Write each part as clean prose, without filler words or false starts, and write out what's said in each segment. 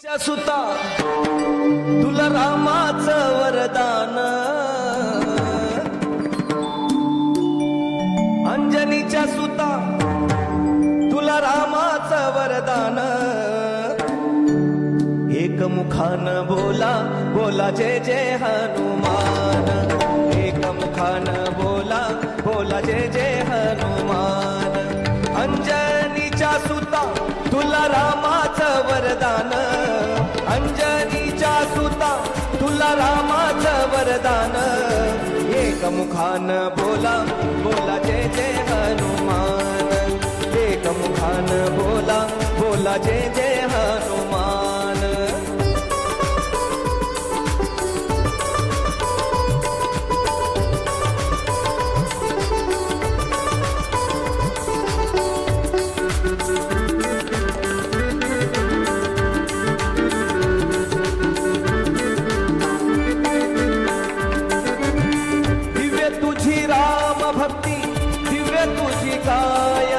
सुता तुला रामाचं वरदान, अंजनीच्या सुता तुला रामाचं वरदान, एकमुखानं बोला बोला जय जय हनुमान, एकमुखानं बोला बोला जय जय हनुमान, अंजनीच्या सुता तुला रामाचं वरदान, अंजनीच्या सुता तुला रामाचं वरदान, एकमुखानं बोला बोला जय जय हनुमान, एकमुखानं बोला बोला जय जय हनुमान। भक्ती दिव्य तुझी काय,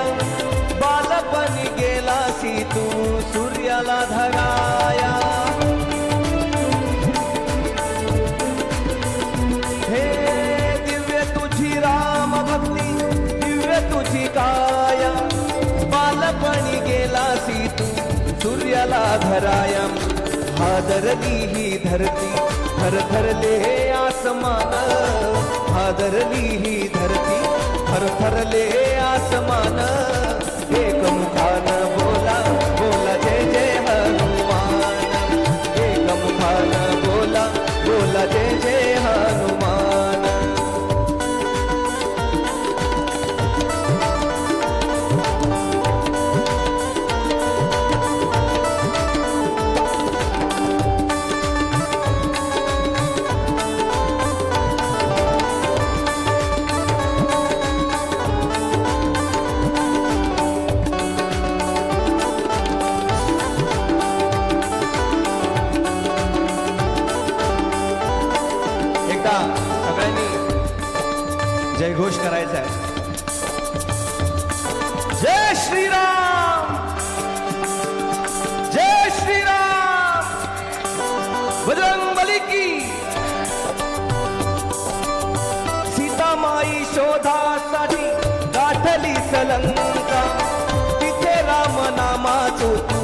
बालपणी गेलासी तू सूर्याला धराया, हे दिव्य तुझी राम भक्ती दिव्य तुझी काय, बालपणी गेलासी तू सूर्याला धराया, हादरली ही धरती थरथरले आसमान, हादरली ही धरती थरथरले आसमान, एकमुखानं बोला बोला जय जय हनुमान, एकमुखानं बोला बोला जय जय हनुमान। सगळ्यांनी जय घोष करायचा आहे, जय श्रीराम जय श्रीराम, बजरंगबली की। सीतामाई शोधासाठी गाठली सलंका, तिथे राम नामाचा तू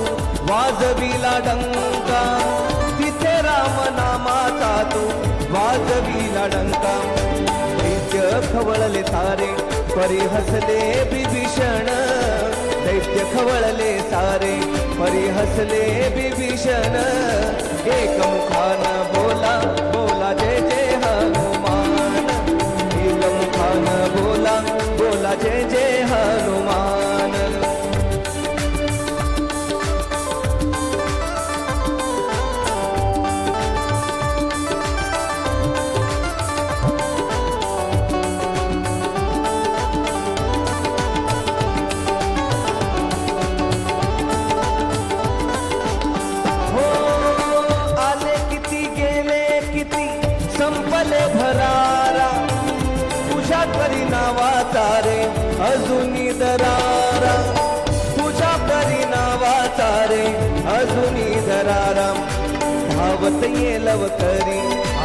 वाजविला डंका, तिथे राम नामाचा तू वाजविला डंका, दैत्य खवळले सारे परी हसले विभीषण, दैत्य खवळले सारे परी हसले विभीषण, एकमुखानं बोला बोला जय जय हनुमान, एकमुखानं बोला बोला जय जय हनुमान। संपले भरारा तुझ्या करी नावाचा रे अजूनी दरारा, तुझ्या करी नावाचा रे अजूनी दरारा, धावत ये लवकरी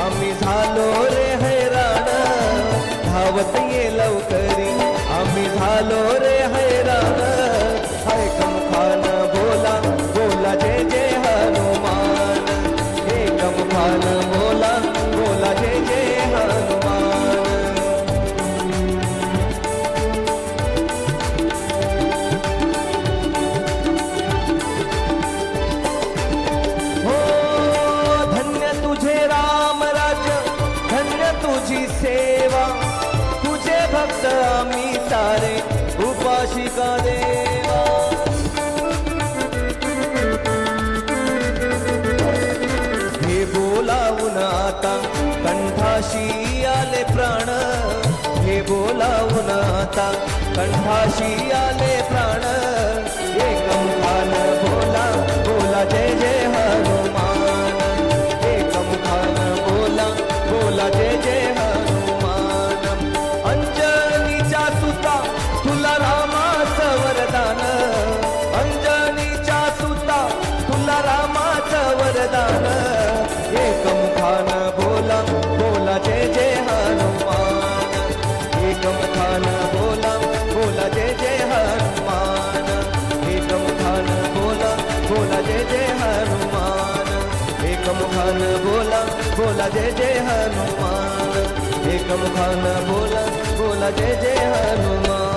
आम्ही झालो रे हैराण, धावत ये लवकरी आम्ही झालो रे हैराण, एकमुखानं बोला बोला जय जय हनुमान, एकमुखानं बोला बोला जय जय हनुमान। हो धन्य तुझे राम राज्य, धन्य तुझी सेवा, तुझे भक्त आम्ही सारे उपाशिका देवा, हे बोलावून आता कंठाशी आले प्राण, हे बोलावून आता कंठाशी आले प्राण, एकमुखानं बोला बोला जय जय हनुमान, एकमुखानं बोला बोला जय जय हनुमान, अंजनीच्या सुता तुला रामाचं वरदान, अंजनीच्या सुता तुला रामाचं बोला जय जय हनुमान एकमुखान बोला बोला जय जय हनुमान एकमुखान बोला बोला जय जय हनुमान